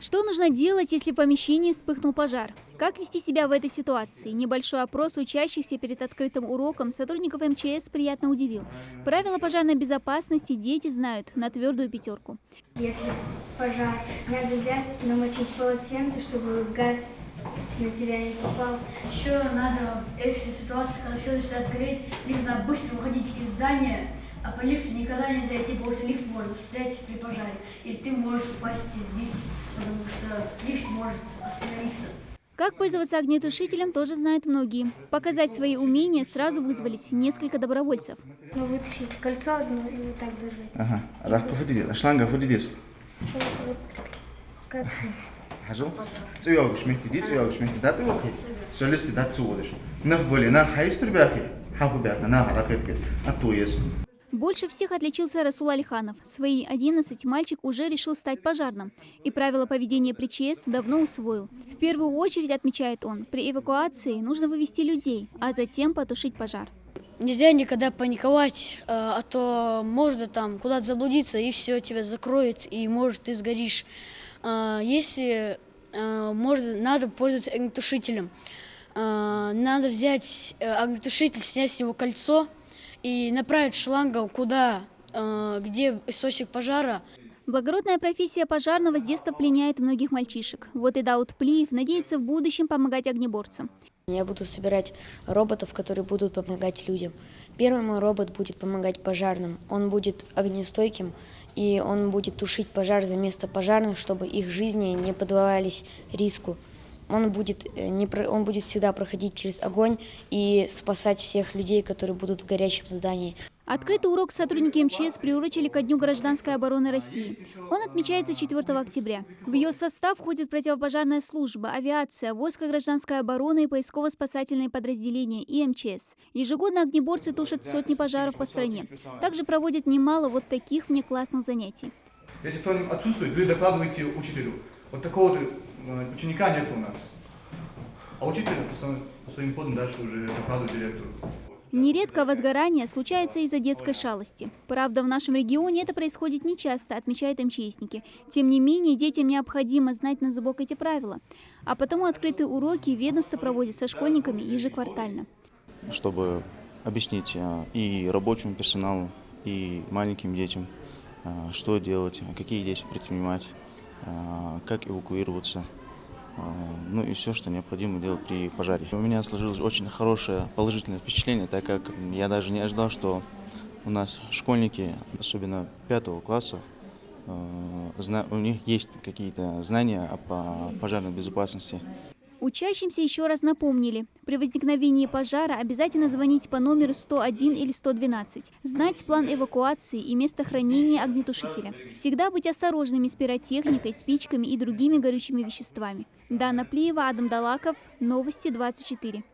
Что нужно делать, если в помещении вспыхнул пожар? Как вести себя в этой ситуации? Небольшой опрос учащихся перед открытым уроком сотрудников МЧС приятно удивил. Правила пожарной безопасности дети знают на твердую пятерку. Если пожар, надо взять, намочить полотенце, чтобы газ на тебя не попал. Еще надо в экстренной ситуации, когда все начинает гореть, либо надо быстро выходить из здания, а по лифту никогда нельзя идти, потому что лифт может застрять при пожаре. Или ты можешь упасть вниз, потому что лифт может остановиться. Как пользоваться огнетушителем, тоже знают многие. Показать свои умения сразу вызвались несколько добровольцев. Ну, вытащить кольцо одно и вот так зажать. Ага. А так шланга фудидис. Вот как Хажу. Цуёгш мехти, цуёгш мехти, да ты охи. Солисты да цуодиш. Нах боли, на хайстр бяхи. Хапу бяхна, на халакетке. А то есть. Больше всех отличился Расул Алиханов. В свои 11 мальчик уже решил стать пожарным. И правила поведения при ЧС давно усвоил. В первую очередь, отмечает он, при эвакуации нужно вывести людей, а затем потушить пожар. Нельзя никогда паниковать, а то можно там куда-то заблудиться, и все, тебя закроет, и может ты сгоришь. Если надо пользоваться огнетушителем. Надо взять огнетушитель, снять с него кольцо и направить шлангом где источник пожара. Благородная профессия пожарного с детства пленяет многих мальчишек. Вот и Дауд Плиев надеется в будущем помогать огнеборцам. Я буду собирать роботов, которые будут помогать людям. Первый мой робот будет помогать пожарным. Он будет огнестойким, и он будет тушить пожар за место пожарных, чтобы их жизни не поддавались риску. Он будет всегда проходить через огонь и спасать всех людей, которые будут в горящем здании. Открытый урок сотрудники МЧС приурочили ко Дню гражданской обороны России. Он отмечается 4 октября. В ее состав входит противопожарная служба, авиация, войско гражданской обороны и поисково-спасательные подразделения и МЧС. Ежегодно огнеборцы тушат сотни пожаров по стране. Также проводят немало вот таких внеклассных занятий. Если кто-нибудь отсутствует, вы докладываете учителю. Вот такого ученика нет у нас. А учитель своим ходом дальше уже докладывает директору. Нередко возгорания случаются из-за детской шалости. Правда, в нашем регионе это происходит нечасто, отмечают МЧСники. Тем не менее, детям необходимо знать на зубок эти правила. А потому открытые уроки ведомство проводит со школьниками ежеквартально. Чтобы объяснить и рабочему персоналу, и маленьким детям, что делать, какие действия предпринимать, как эвакуироваться. Ну и все, что необходимо делать при пожаре. У меня сложилось очень хорошее положительное впечатление, так как я даже не ожидал, что у нас школьники, особенно 5 класса, у них есть какие-то знания о пожарной безопасности. Учащимся еще раз напомнили, при возникновении пожара обязательно звонить по номеру 101 или 112, знать план эвакуации и место хранения огнетушителя. Всегда быть осторожными с пиротехникой, спичками и другими горючими веществами. Дана Плиева, Адам Далаков, Новости 24.